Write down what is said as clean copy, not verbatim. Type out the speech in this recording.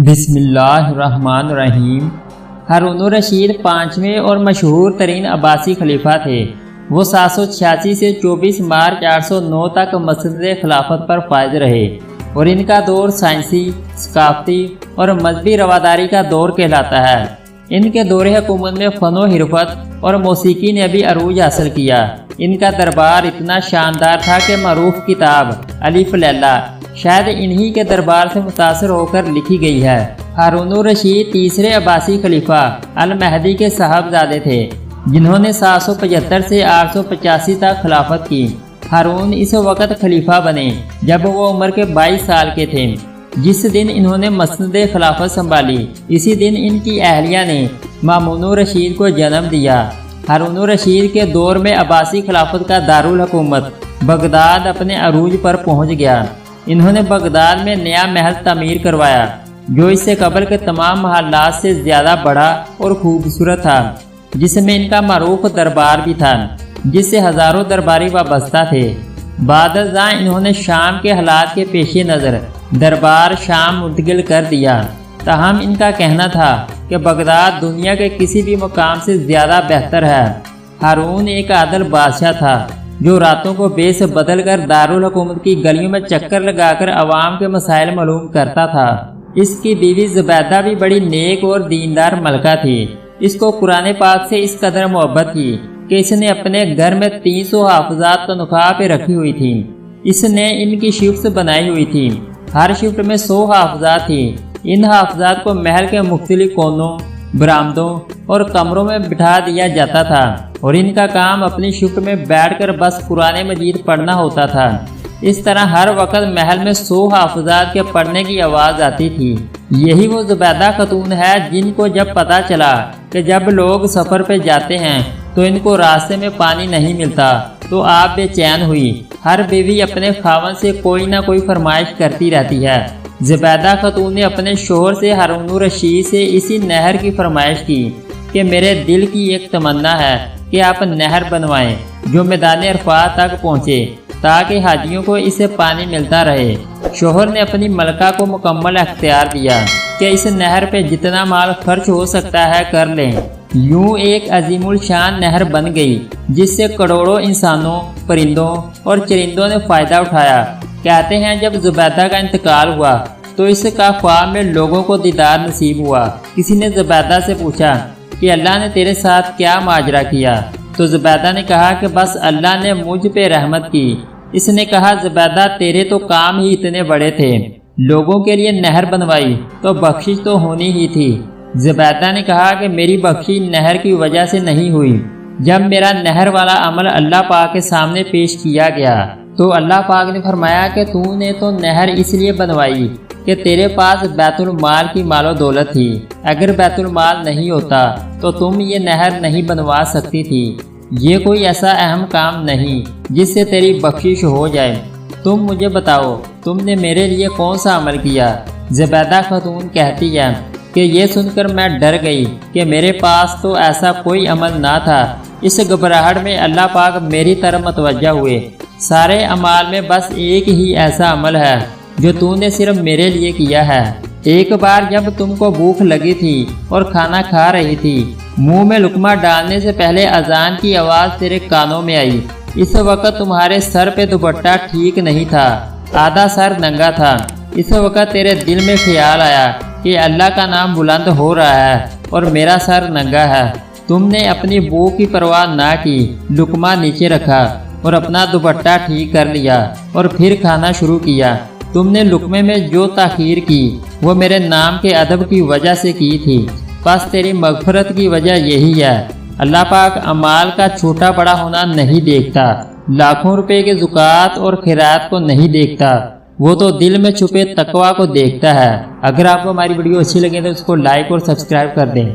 بسم اللہ الرحمن الرحیم۔ ہارون الرشید پانچویں اور مشہور ترین عباسی خلیفہ تھے۔ وہ 786 سے 24 مارچ 809 تک مسند خلافت پر فائز رہے اور ان کا دور سائنسی، ثقافتی اور مذہبی رواداری کا دور کہلاتا ہے۔ ان کے دور حکومت میں فن و حرفت اور موسیقی نے بھی عروج حاصل کیا۔ ان کا دربار اتنا شاندار تھا کہ معروف کتاب الف لیلہ شاید انہی کے دربار سے متاثر ہو کر لکھی گئی ہے۔ ہارون الرشید تیسرے عباسی خلیفہ المہدی کے صاحبزادے تھے، جنہوں نے 775 سے 885 تک خلافت کی۔ ہارون اس وقت خلیفہ بنے جب وہ عمر کے 22 سال کے تھے۔ جس دن انہوں نے مسند خلافت سنبھالی، اسی دن ان کی اہلیہ نے مامون الرشید کو جنم دیا۔ ہارون الرشید کے دور میں عباسی خلافت کا دارالحکومت بغداد اپنے عروج پر پہنچ گیا۔ انہوں نے بغداد میں نیا محل تعمیر کروایا، جو اس سے قبل کے تمام محلات سے زیادہ بڑا اور خوبصورت تھا، جس میں ان کا معروف دربار بھی تھا، جس سے ہزاروں درباری وابستہ تھے۔ بعد ازاں انہوں نے شام کے حالات کے پیش نظر دربار شام منتقل کر دیا، تاہم ان کا کہنا تھا کہ بغداد دنیا کے کسی بھی مقام سے زیادہ بہتر ہے۔ ہارون ایک عادل بادشاہ تھا، جو راتوں کو بیس بدل کر دارالحکومت کی گلیوں میں چکر لگا کر عوام کے مسائل معلوم کرتا تھا۔ اس کی بیوی زبیدہ بھی بڑی نیک اور دیندار ملکہ تھی۔ اس کو قرآن پاک سے اس قدر محبت تھی کہ اس نے اپنے گھر میں 300 حافظات تنخواہ پہ رکھی ہوئی تھی۔ اس نے ان کی شفٹ بنائی ہوئی تھی، ہر شفٹ میں 100 حافظات تھی۔ ان حافظات کو محل کے مختلف کونوں، برآمدوں اور کمروں میں بٹھا دیا جاتا تھا، اور ان کا کام اپنی شفٹ میں بیٹھ کر بس قرآن مجید پڑھنا ہوتا تھا۔ اس طرح ہر وقت محل میں 100 حافظات کے پڑھنے کی آواز آتی تھی۔ یہی وہ زبیدہ خاتون ہے جن کو جب پتہ چلا کہ جب لوگ سفر پہ جاتے ہیں تو ان کو راستے میں پانی نہیں ملتا تو آپ بے چین ہوئی۔ ہر بیوی اپنے خاوند سے کوئی نہ کوئی فرمائش کرتی رہتی ہے۔ زبیدہ خاتون نے اپنے شوہر سے ہارون الرشید سے اسی نہر کی فرمائش کی کہ میرے دل کی ایک تمنا ہے کہ آپ نہر بنوائیں جو میدان عرفات تک پہنچے، تاکہ حاجیوں کو اسے پانی ملتا رہے۔ شوہر نے اپنی ملکہ کو مکمل اختیار دیا کہ اس نہر پہ جتنا مال خرچ ہو سکتا ہے کر لیں۔ یوں ایک عظیم الشان نہر بن گئی، جس سے کروڑوں انسانوں، پرندوں اور چرندوں نے فائدہ اٹھایا۔ کہتے ہیں جب زبیدہ کا انتقال ہوا تو اس کا خواب میں لوگوں کو دیدار نصیب ہوا۔ کسی نے زبیدہ سے پوچھا کہ اللہ نے تیرے ساتھ کیا ماجرا کیا؟ تو زبیدہ نے کہا کہ بس اللہ نے مجھ پہ رحمت کی۔ اس نے کہا زبیدہ تیرے تو کام ہی اتنے بڑے تھے، لوگوں کے لیے نہر بنوائی تو بخشش تو ہونی ہی تھی۔ زبیدہ نے کہا کہ میری بخشش نہر کی وجہ سے نہیں ہوئی۔ جب میرا نہر والا عمل اللہ پاک کے سامنے پیش کیا گیا تو اللہ پاک نے فرمایا کہ تو نے تو نہر اس لیے بنوائی کہ تیرے پاس بیت المال کی مال و دولت تھی، اگر بیت المال نہیں ہوتا تو تم یہ نہر نہیں بنوا سکتی تھی۔ یہ کوئی ایسا اہم کام نہیں جس سے تیری بخشش ہو جائے۔ تم مجھے بتاؤ تم نے میرے لیے کون سا عمل کیا؟ زبیدہ خاتون کہتی ہے کہ یہ سن کر میں ڈر گئی کہ میرے پاس تو ایسا کوئی عمل نہ تھا۔ اس گھبراہٹ میں اللہ پاک میری طرف متوجہ ہوئے۔ سارے اعمال میں بس ایک ہی ایسا عمل ہے جو تو نے صرف میرے لیے کیا ہے۔ ایک بار جب تم کو بھوک لگی تھی اور کھانا کھا رہی تھی، منہ میں لقمہ ڈالنے سے پہلے اذان کی آواز تیرے کانوں میں آئی۔ اس وقت تمہارے سر پہ دوپٹہ ٹھیک نہیں تھا، آدھا سر ننگا تھا۔ اس وقت تیرے دل میں خیال آیا کہ اللہ کا نام بلند ہو رہا ہے اور میرا سر ننگا ہے۔ تم نے اپنی بھوک کی پرواہ نہ کی، لقمہ نیچے رکھا اور اپنا دوپٹہ ٹھیک کر لیا اور پھر کھانا شروع کیا۔ تم نے لقمے میں جو تاخیر کی وہ میرے نام کے ادب کی وجہ سے کی تھی، بس تیری مغفرت کی وجہ یہی ہے۔ اللہ پاک اعمال کا چھوٹا بڑا ہونا نہیں دیکھتا، لاکھوں روپے کے زکوٰۃ اور خیرات کو نہیں دیکھتا، وہ تو دل میں چھپے تقویٰ کو دیکھتا ہے۔ اگر آپ کو ہماری ویڈیو اچھی لگے تو اس کو لائک اور سبسکرائب کر دیں۔